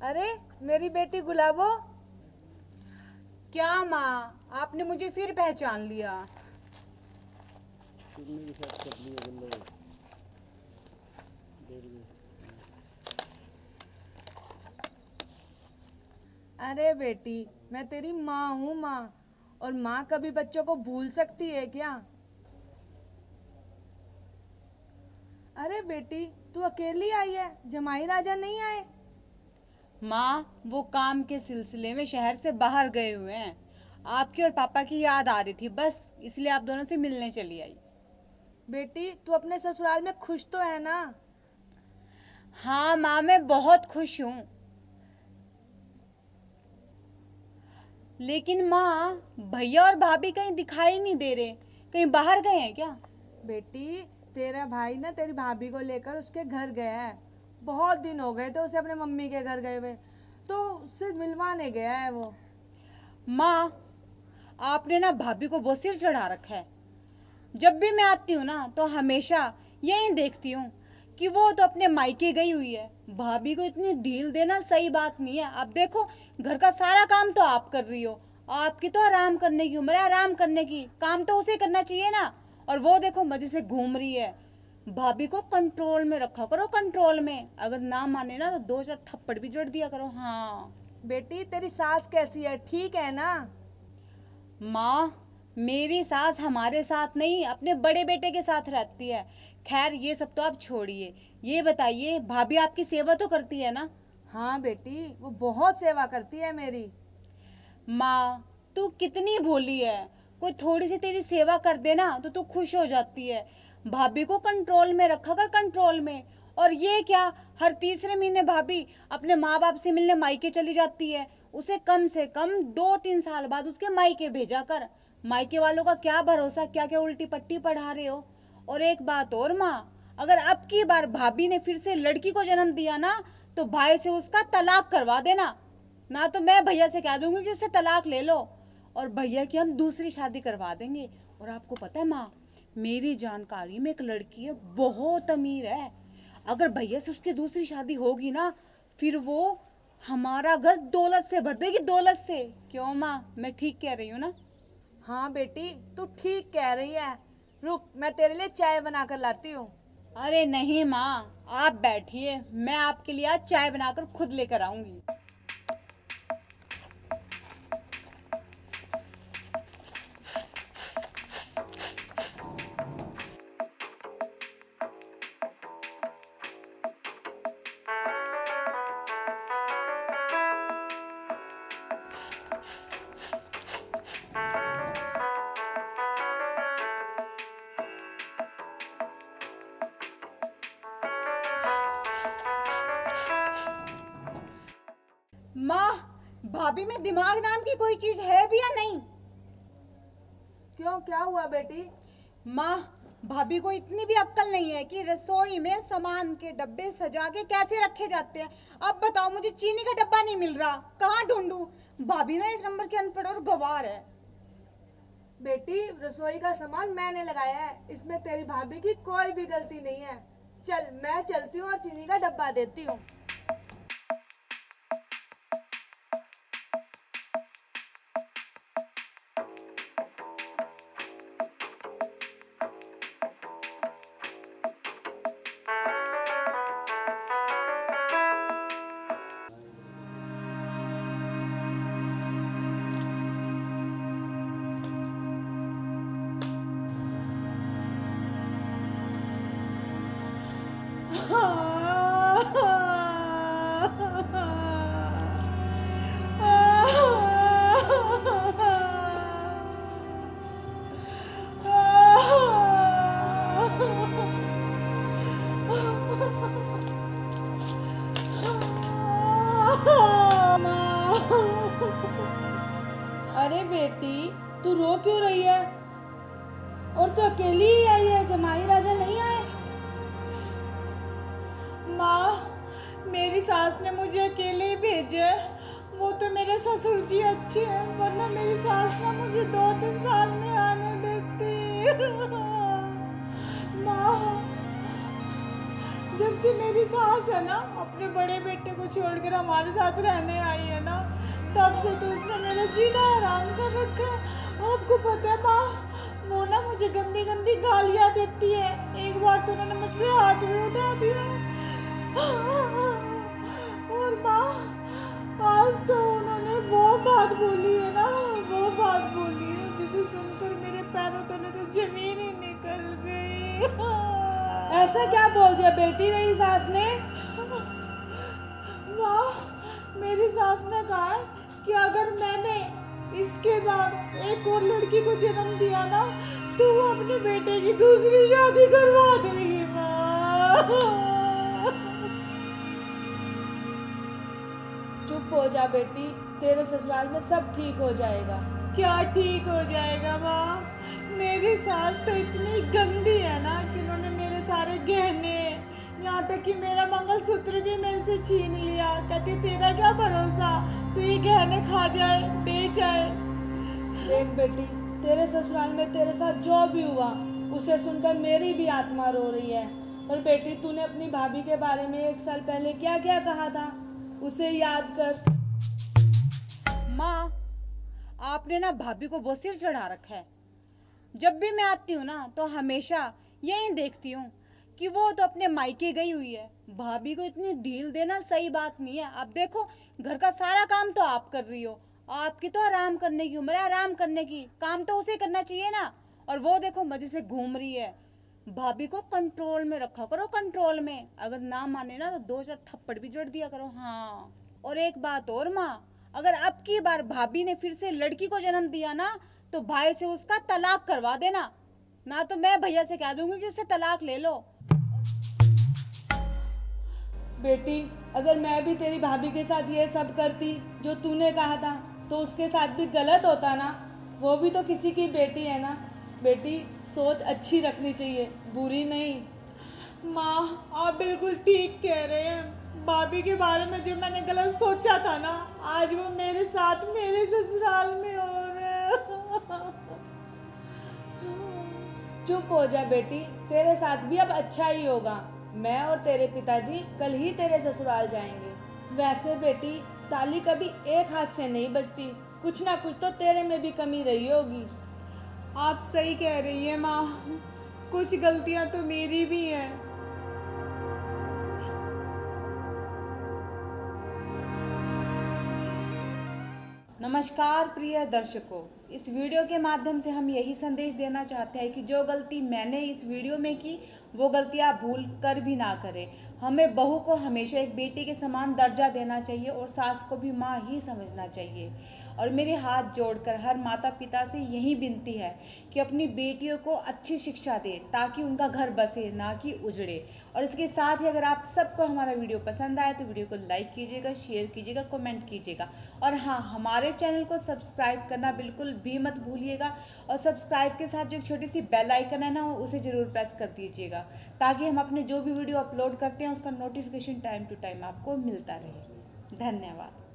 अरे मेरी बेटी गुलाबो। क्या माँ, आपने मुझे फिर पहचान लिया? तुमने भी साथ कर लिया गल्ला देर में। अरे बेटी, मैं तेरी माँ हूँ माँ। और माँ कभी बच्चों को भूल सकती है क्या? अरे बेटी, तू अकेली आई है, जमाई राजा नहीं आए? माँ, वो काम के सिलसिले में शहर से बाहर गए हुए हैं। आपकी और पापा की याद आ रही थी, बस इसलिए आप दोनों से मिलने चली आई। बेटी, तू अपने ससुराल में खुश तो है ना? हाँ माँ, मैं बहुत खुश हूँ। लेकिन माँ, भैया और भाभी कहीं दिखाई नहीं दे रहे, कहीं बाहर गए हैं क्या? बेटी, तेरा भाई ना तेरी भाभी को लेकर उसके घर गया है। बहुत दिन हो गए थे उसे अपने मम्मी के घर गए हुए, तो उससे मिलवाने गया है वो। माँ, आपने ना भाभी को बहुत सिर चढ़ा रखा है। जब भी मैं आती हूँ ना तो हमेशा यही देखती हूँ कि वो तो अपने मायके गई हुई है। भाभी को इतनी ढील देना सही बात नहीं है। अब देखो, घर का सारा काम तो आप कर रही हो। आपकी तो आराम करने की उम्र है, आराम करने की। काम तो उसे करना चाहिए ना। और वो देखो मजे से घूम रही है। भाभी को कंट्रोल में रखा करो, कंट्रोल में। अगर ना माने ना तो 2-4 थप्पड़ भी जड़ दिया करो। हाँ बेटी, तेरी सास कैसी है, ठीक है ना? माँ, मेरी सास हमारे साथ नहीं, अपने बड़े बेटे के साथ रहती है। खैर ये सब तो आप छोड़िए। ये बताइए, भाभी आपकी सेवा तो करती है ना? हाँ बेटी, वो बहुत सेवा करती है मेरी। माँ, तू कितनी भोली है। कोई थोड़ी सी तेरी सेवा कर देना तो तू खुश हो जाती है। भाभी को कंट्रोल में रखा कर, कंट्रोल में। और ये क्या, हर तीसरे महीने भाभी अपने माँ बाप से मिलने मायके चली जाती है। उसे कम से कम 2-3 साल बाद उसके मायके भेजा कर। मायके वालों का क्या भरोसा, क्या क्या उल्टी पट्टी पढ़ा रहे हो। और एक बात और माँ, अगर अब की बार भाभी ने फिर से लड़की को जन्म दिया ना तो भाई से उसका तलाक करवा देना। ना तो मैं भैया से कह दूंगी कि उससे तलाक ले लो, और भैया की हम दूसरी शादी करवा देंगे। और आपको पता है माँ, मेरी जानकारी में एक लड़की है, बहुत अमीर है। अगर भैया से उसकी दूसरी शादी होगी ना, फिर वो हमारा घर दौलत से भर देगी, दौलत से। क्यों माँ, मैं ठीक कह रही हूँ ना? हाँ बेटी, तू ठीक कह रही है। रुक, मैं तेरे लिए चाय बना कर लाती हूँ। अरे नहीं माँ, आप बैठिए, मैं आपके लिए आज चाय बनाकर खुद लेकर आऊंगी। माँ, भाभी में दिमाग नाम की कोई चीज है भी या नहीं? क्यों, क्या हुआ बेटी? माँ, भाभी को इतनी भी अक्ल नहीं है कि रसोई में सामान के डब्बे सजा के कैसे रखे जाते हैं। अब बताओ, मुझे चीनी का डब्बा नहीं मिल रहा, कहाँ ढूंढूं? भाभी ना एक नंबर की अनपढ़ और गवार है। बेटी, रसोई का सामान मैंने लगाया है, इसमें तेरी भाभी की कोई भी गलती नहीं है। चल, मैं चलती हूँ और चीनी का डब्बा देती हूँ। अरे बेटी, तू रो क्यों रही है? और तू अकेली ही आई है, जमाई राजा नहीं आए? माँ, मेरी सास ने मुझे अकेले ही भेजा है। वो तो मेरे ससुर जी अच्छे हैं, वरना मेरी सास ना मुझे 2-3 साल में आने देती। माँ, जब से मेरी सास है ना अपने बड़े बेटे को छोड़कर हमारे साथ रहने आई है ना, तब से तो उसने मेरा जीना हराम कर रखा है। आपको पता है माँ, वो ना मुझे गंदी गंदी गालियाँ देती है। एक बार तो उन्होंने मुझ पे हाथ भी उठा दिया। और माँ, आज तो उन्होंने वो बात बोली है ना, वो बात बोली है जिसे सुनकर मेरे पैरों तले तो जमीन ही निकल गई। ऐसा क्या बोल दिया बेटी तेरी सास ने? माँ, मेरी सास ने कहा है कि अगर मैंने इसके बाद एक और लड़की को जन्म दिया ना, तो वो अपने बेटे की दूसरी शादी करवा देगी माँ। चुप हो जा बेटी, तेरे ससुराल में सब ठीक हो जाएगा। क्या ठीक हो जाएगा माँ? मेरी सास तो इतनी गंदी है ना कि उन्होंने मेरे सारे गहने, यहाँ तक कि मेरा मंगलसूत्र भी मेरे से छीन लिया। कहती तेरा क्या भरोसा, तू ये गहने खा जाए, बेच आए। देख बेटी, तेरे ससुराल में तेरे साथ जो भी हुआ उसे सुनकर मेरी भी आत्मा रो रही है। और बेटी, तूने अपनी भाभी के बारे में 1 साल पहले क्या क्या कहा था, उसे याद कर। माँ, आपने ना भाभी को बहुत सिर चढ़ा रखा है। जब भी मैं आती हूँ ना तो हमेशा यही देखती हूँ कि वो तो अपने मायके गई हुई है। भाभी को इतनी ढील देना सही बात नहीं है। अब देखो, घर का सारा काम तो आप कर रही हो, आपकी तो आराम करने की उम्र है, आराम करने की। काम तो उसे करना चाहिए ना। और वो देखो मजे से घूम रही है। भाभी को कंट्रोल में रखा करो, कंट्रोल में। अगर ना माने ना तो 2-4 थप्पड़ भी जड़ दिया करो। हाँ, और एक बात और माँ, अगर अब की बार भाभी ने फिर से लड़की को जन्म दिया ना, तो भाई से उसका तलाक करवा देना, ना तो मैं भैया से कह दूंगी कि उससे तलाक ले लो। बेटी, अगर मैं भी तेरी भाभी के साथ ये सब करती जो तूने कहा था, तो उसके साथ भी गलत होता ना। वो भी तो किसी की बेटी है ना। बेटी, सोच अच्छी रखनी चाहिए, बुरी नहीं। माँ, आप बिल्कुल ठीक कह रहे हैं। भाभी के बारे में जो मैंने गलत सोचा था ना, आज वो मेरे साथ मेरे ससुराल में हो रहा है। चुप हो जा बेटी, तेरे साथ भी अब अच्छा ही होगा। मैं और तेरे पिताजी कल ही तेरे ससुराल जाएंगे। वैसे बेटी, ताली कभी एक हाथ से नहीं बजती, कुछ ना कुछ तो तेरे में भी कमी रही होगी। आप सही कह रही हैं माँ, कुछ गलतियाँ तो मेरी भी हैं। नमस्कार प्रिय दर्शकों, इस वीडियो के माध्यम से हम यही संदेश देना चाहते हैं कि जो गलती मैंने इस वीडियो में की, वो गलती आप भूल कर भी ना करें। हमें बहू को हमेशा एक बेटी के समान दर्जा देना चाहिए और सास को भी माँ ही समझना चाहिए। और मेरे हाथ जोड़कर हर माता पिता से यही विनती है कि अपनी बेटियों को अच्छी शिक्षा दे, ताकि उनका घर बसे, ना कि उजड़े। और इसके साथ ही अगर आप सबको हमारा वीडियो पसंद आए तो वीडियो को लाइक कीजिएगा, शेयर कीजिएगा, कमेंट कीजिएगा। और हाँ, हमारे चैनल को सब्सक्राइब करना बिल्कुल भी मत भूलिएगा। और सब्सक्राइब के साथ जो छोटी सी बेल आइकन है ना, उसे ज़रूर प्रेस कर दीजिएगा, ताकि हम अपने जो भी वीडियो अपलोड करते हैं उसका नोटिफिकेशन टाइम टू टाइम आपको मिलता रहे। धन्यवाद।